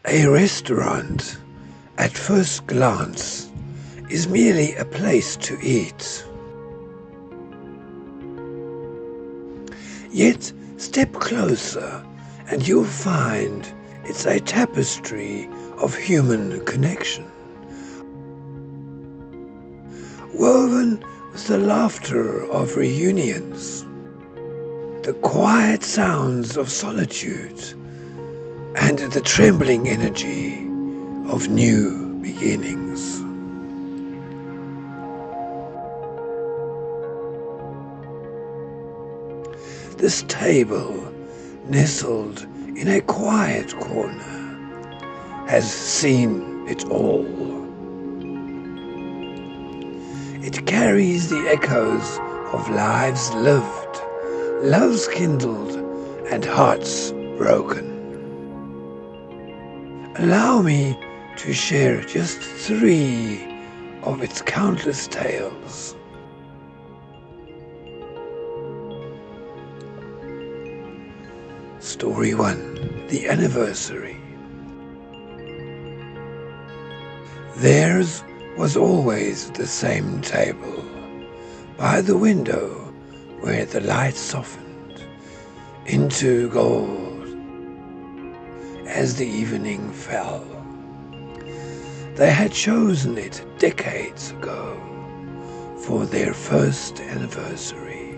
A restaurant, at first glance, is merely a place to eat. Yet step closer and you'll find it's a tapestry of human connection, woven with the laughter of reunions, the quiet sounds of solitude, and the trembling energy of new beginnings. This table, nestled in a quiet corner, has seen it all. It carries the echoes of lives lived, loves kindled, and hearts broken. Allow me to share just 3 of its countless tales. Story 1. The Anniversary. Theirs was always the same table, by the window where the light softened into gold as the evening fell. They had chosen it decades ago for their first anniversary,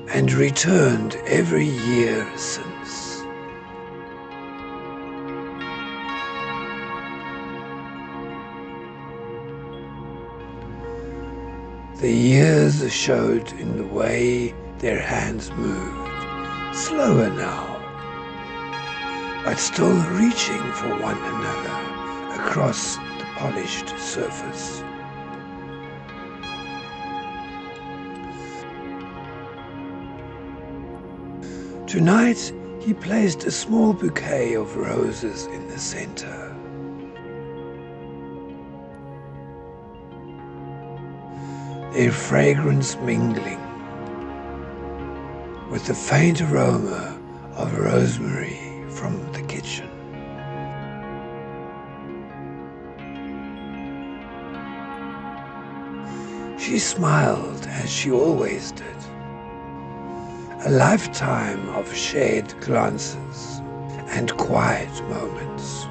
and returned every year since. The years showed in the way their hands moved, slower now, but still reaching for one another across the polished surface. Tonight, he placed a small bouquet of roses in the center. Their fragrance mingling with the faint aroma of rosemary from the kitchen. She smiled as she always did. A lifetime of shared glances and quiet moments.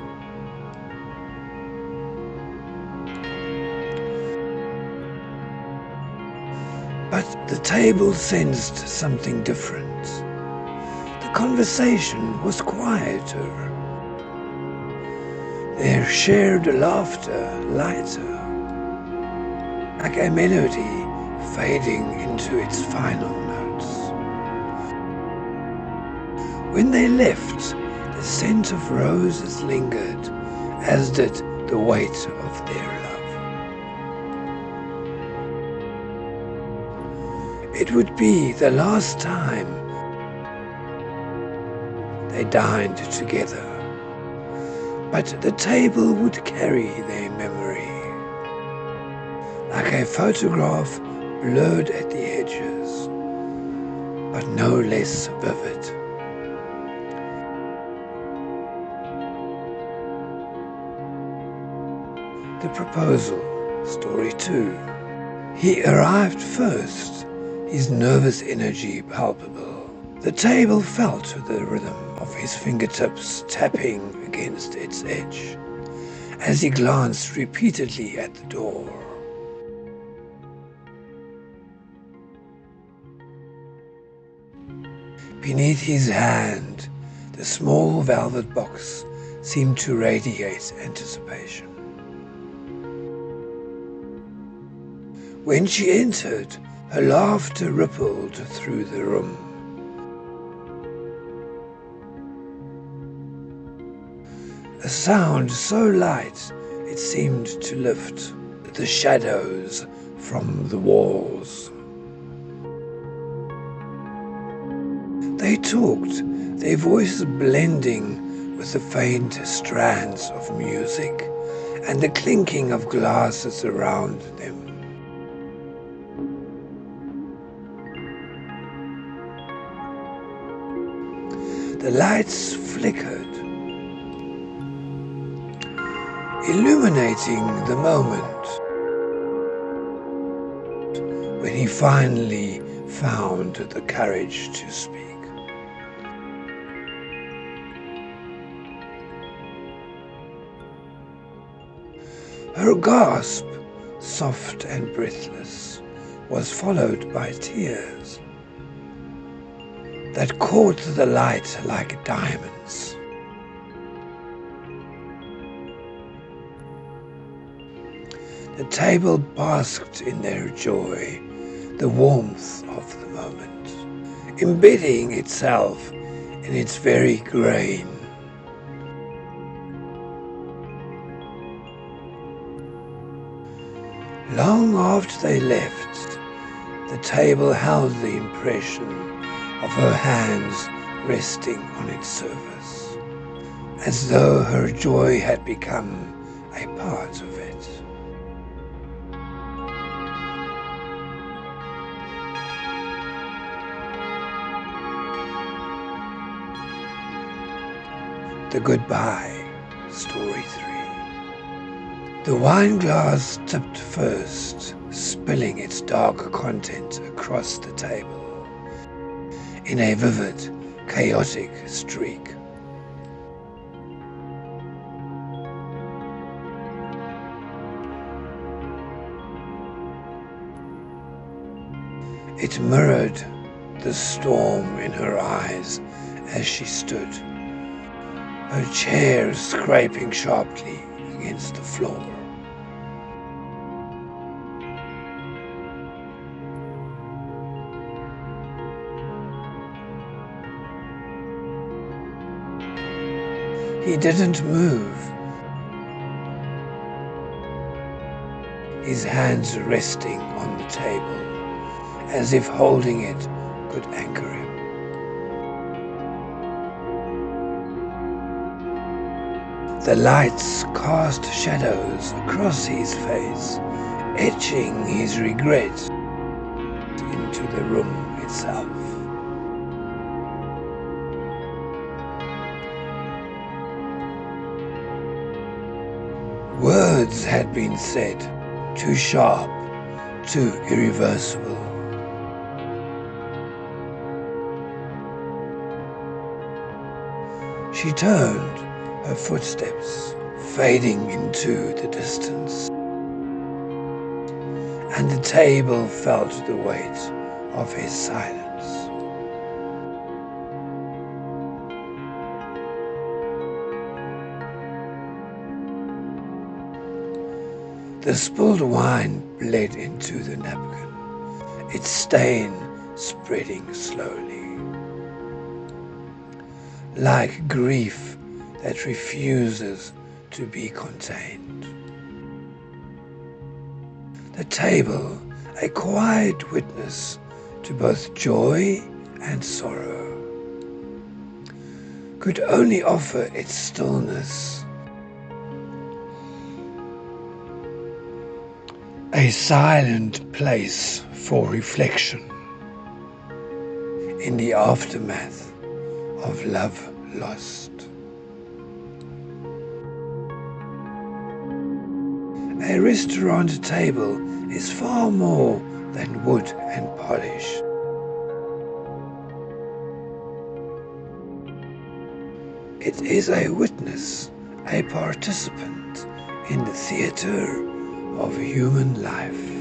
But the table sensed something different. The conversation was quieter, their shared laughter lighter, like a melody fading into its final notes. When they left, the scent of roses lingered, as did the weight of their love. It would be the last time they dined together, but the table would carry their memory, like a photograph blurred at the edges, but no less vivid. The proposal, story 2. He arrived first, his nervous energy palpable. The table felt the rhythm of his fingertips tapping against its edge, as he glanced repeatedly at the door. Beneath his hand, the small velvet box seemed to radiate anticipation. When she entered, her laughter rippled through the room. A sound so light it seemed to lift the shadows from the walls. They talked, their voices blending with the faint strands of music and the clinking of glasses around them. The lights flickered, illuminating the moment when he finally found the courage to speak. Her gasp, soft and breathless, was followed by tears that caught the light like diamonds. The table basked in their joy, the warmth of the moment, embedding itself in its very grain. Long after they left, the table held the impression of her hands resting on its surface, as though her joy had become a part of it. The Goodbye, Story 3. The wine glass tipped first, spilling its dark content across the table in a vivid, chaotic streak. It mirrored the storm in her eyes as she stood, her chair scraping sharply against the floor. He didn't move, his hands resting on the table, as if holding it could anchor him. The lights cast shadows across his face, etching his regret into the room itself. Words had been said, too sharp, too irreversible. She turned, her footsteps fading into the distance, and the table felt the weight of his silence. The spilled wine bled into the napkin, its stain spreading slowly, like grief that refuses to be contained. The table, a quiet witness to both joy and sorrow, could only offer its stillness, a silent place for reflection in the aftermath of love lost. A restaurant table is far more than wood and polish. It is a witness, a participant in the theater of human life.